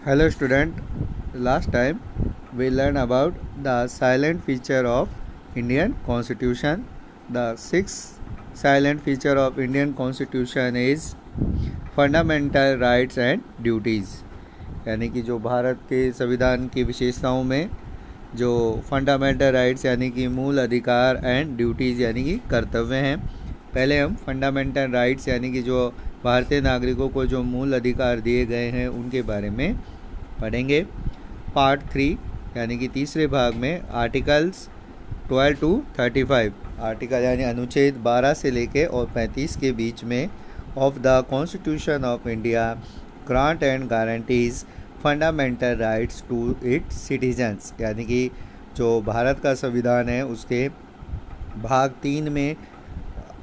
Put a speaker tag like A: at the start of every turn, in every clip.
A: Hello student, last time we learned about the silent feature of Indian Constitution. The sixth silent feature of Indian Constitution is fundamental rights and duties. यानी कि जो भारत के संविधान की विशेषताओं में जो फंडामेंटल राइट्स यानी कि मूल अधिकार एंड ड्यूटीज़ यानी कि कर्तव्य हैं। पहले हम फंडामेंटल राइट्स यानी कि जो भारतीय नागरिकों को जो मूल अधिकार दिए गए हैं उनके बारे में पढ़ेंगे। पार्ट 3 यानी कि तीसरे भाग में आर्टिकल्स 12 to 35 आर्टिकल यानी अनुच्छेद 12 से लेके और 35 के बीच में of the constitution of India grant and guarantees fundamental rights to its citizens, यानी कि जो भारत का संविधान है उसके भाग 3 में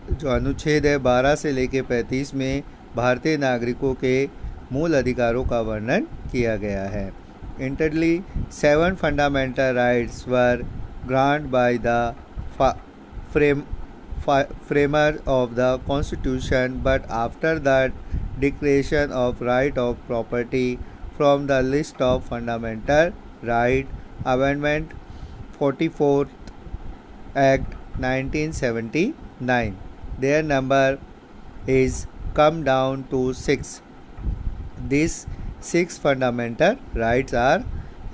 A: जो अनुच्छेद है 12 से लेके 35 में भारतीय नागरिकों के मूल अधिकारों का वर्णन किया गया है। इंटरली 7 fundamental rights were grant by the framer of the constitution, but after the declaration of right of property from the list of fundamental right, amendment 44th Act 1979, their number is come down to 6. These 6 fundamental rights are,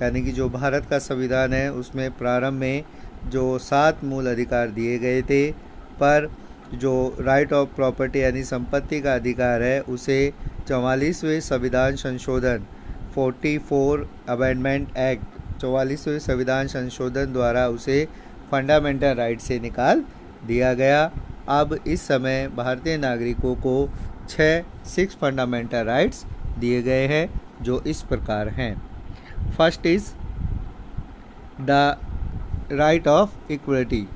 A: यानी कि जो भारत का संविधान है उसमें प्रारंभ में जो 7 मूल अधिकार दिए गए थे, पर जो राइट ऑफ प्रॉपर्टी यानी संपत्ति का अधिकार है उसे 44वें संविधान संशोधन 44 अमेंडमेंट एक्ट 44वें संविधान संशोधन द्वारा उसे फंडामेंटल राइट से निकाल दिया गया। अब इस समय भारतीय नागरिकों को 6 फंडामेंटल राइट्स दिए गए हैं जो इस प्रकार हैं। First is the right of equality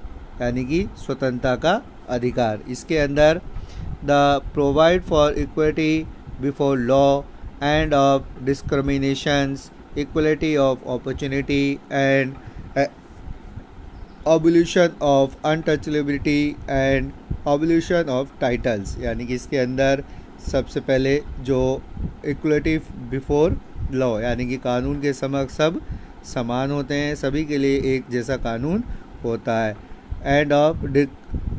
A: यानी कि स्वतंत्रता का अधिकार। इसके अंदर the provide for equality before law end of discriminations, equality of opportunity and abolition of untouchability and abolition of titles, यानी कि इसके अंदर सबसे पहले जो इक्वलिटी बिफोर लॉ यानी कि कानून के समक्ष सब समान होते हैं, सभी के लिए एक जैसा कानून होता है। एंड ऑफ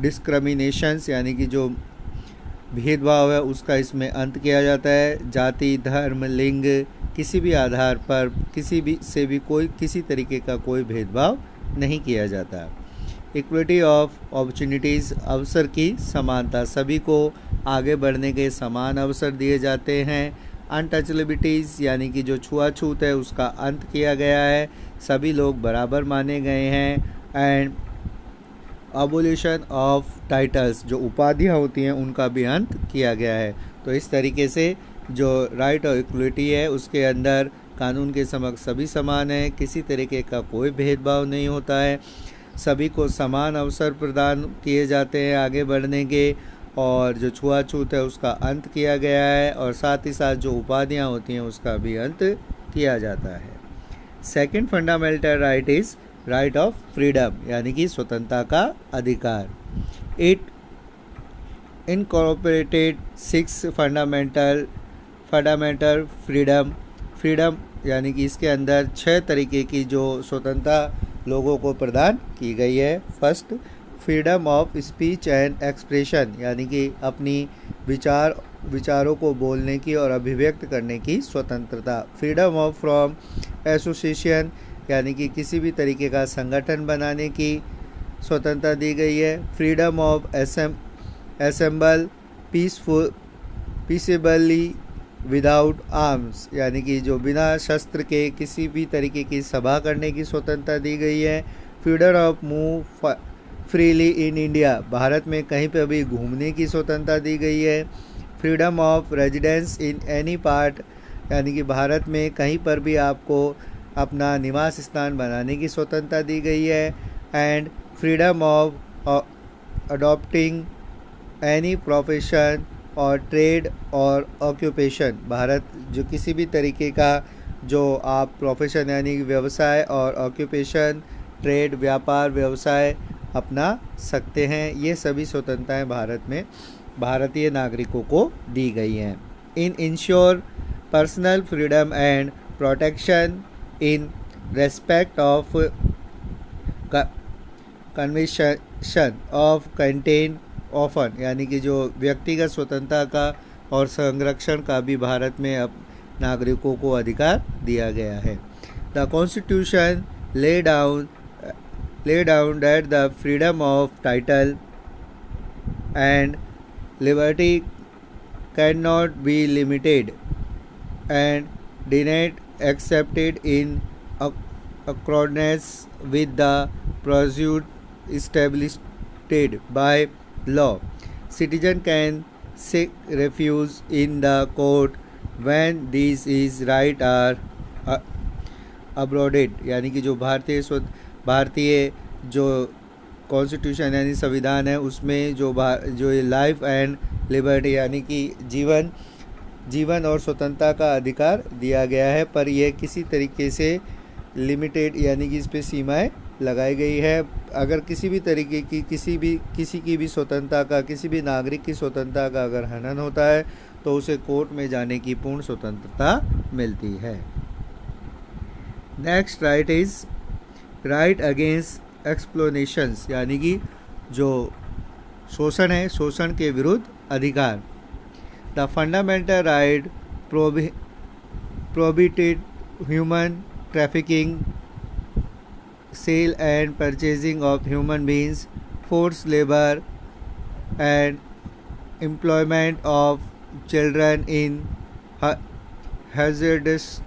A: डिस्क्रिमिनेशंस यानी कि जो भेदभाव है उसका इसमें अंत किया जाता है। जाति, धर्म, लिंग किसी भी आधार पर किसी भी से भी कोई किसी तरीके का कोई भेदभाव नहीं किया जाता। इक्विटी ऑफ अपॉर्चुनिटीज़, अवसर की समानता, सभी को आगे बढ़ने के समान अवसर दिए जाते हैं। अनटचेबिलिटीज़ यानी कि जो छुआछूत है उसका अंत किया गया है, सभी लोग बराबर माने गए हैं। एंड अबोलिशन ऑफ टाइटल्स, जो उपाधियाँ होती हैं उनका भी अंत किया गया है। तो इस तरीके से जो राइट ऑफ इक्वलिटी है उसके अंदर कानून के समक्ष सभी समान हैं, किसी तरीके का कोई भेदभाव नहीं होता है, सभी को समान अवसर प्रदान किए जाते हैं आगे बढ़ने के, और जो छुआछूत है उसका अंत किया गया है, और साथ ही साथ जो उपाधियां होती हैं उसका भी अंत किया जाता है। Second fundamental right is right of freedom यानी कि स्वतंत्रता का अधिकार। इट इनकॉर्पोरेटेड 6 फंडामेंटल फ्रीडम यानी कि इसके अंदर 6 तरीके की जो स्वतंत्रता लोगों को प्रदान की गई है। First, freedom of speech and expression यानी कि अपनी विचारों को बोलने की और अभिव्यक्त करने की स्वतंत्रता। फ्रीडम ऑफ फ्रॉम एसोसिएशन यानी कि किसी भी तरीके का संगठन बनाने की स्वतंत्रता दी गई है। Freedom of assemble peacefully without arms यानी कि जो बिना शस्त्र के किसी भी तरीके की सभा करने की स्वतंत्रता दी गई है। Freedom of move freely in India, Bharat में कहीं पर भी घूमने की स्वतंत्रता दी गई है। Freedom of residence in any part यानी कि भारत में कहीं पर भी आपको अपना निवास स्थान बनाने की स्वतंत्रता दी गई है। And freedom of adopting any profession और ट्रेड और ऑक्यूपेशन, भारत जो किसी भी तरीके का जो आप प्रोफेशन यानी व्यवसाय और ऑक्यूपेशन ट्रेड व्यापार व्यवसाय अपना सकते हैं, ये सभी स्वतंत्रताएं भारत में भारतीय नागरिकों को दी गई हैं। In ensure personal freedom and protection in respect of convention of content often, यानी कि जो व्यक्तिगत स्वतंत्रता का और संरक्षण का भी भारत में अब नागरिकों को अधिकार दिया गया है। The constitution lay down that the freedom of title and liberty cannot be limited and denied except in accordance with the procedure established by law. Citizen can seek refuge in the court when these is right are अब्रोडेड, यानी कि जो भारतीय जो constitution यानी संविधान है उसमें जो लाइफ एंड लिबर्टी यानी कि जीवन और स्वतंत्रता का अधिकार दिया गया है, पर यह किसी तरीके से लिमिटेड यानी कि इस पे सीमाएं लगाई गई है। अगर किसी भी तरीके की किसी की भी स्वतंत्रता का, किसी भी नागरिक की स्वतंत्रता का अगर हनन होता है तो उसे कोर्ट में जाने की पूर्ण स्वतंत्रता मिलती है। Next right is right against exploitations, यानी कि जो शोषण है, शोषण के विरुद्ध अधिकार। The fundamental right prohibited human trafficking, sale and purchasing of human beings, force labour and employment of children in hazardous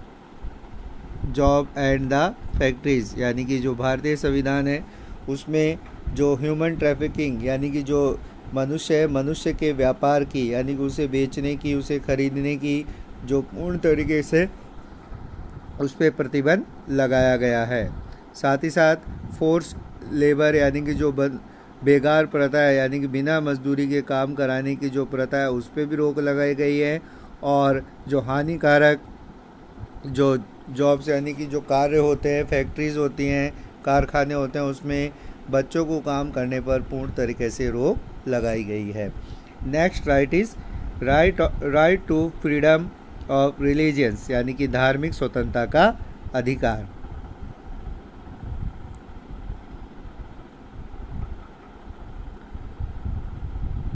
A: job and the factories, यानी कि जो भारतीय संविधान है उसमें जो ह्यूमन ट्रैफिकिंग यानी कि जो मनुष्य है, मनुष्य के व्यापार की यानी कि उसे बेचने की, उसे खरीदने की जो पूर्ण तरीके से उस पर प्रतिबंध लगाया गया है। साथ ही साथ फोर्स लेबर यानी कि जो बेगार प्रथा है यानी कि बिना मजदूरी के काम कराने की जो प्रथा है उस पर भी रोक लगाई गई है, और जो हानिकारक जो जॉब्स यानी कि जो कार्य होते हैं, फैक्ट्रीज होती हैं, कारखाने होते हैं, उसमें बच्चों को काम करने पर पूर्ण तरीके से रोक लगाई गई है। Next right is right to freedom of religions, यानी कि धार्मिक स्वतंत्रता का अधिकार।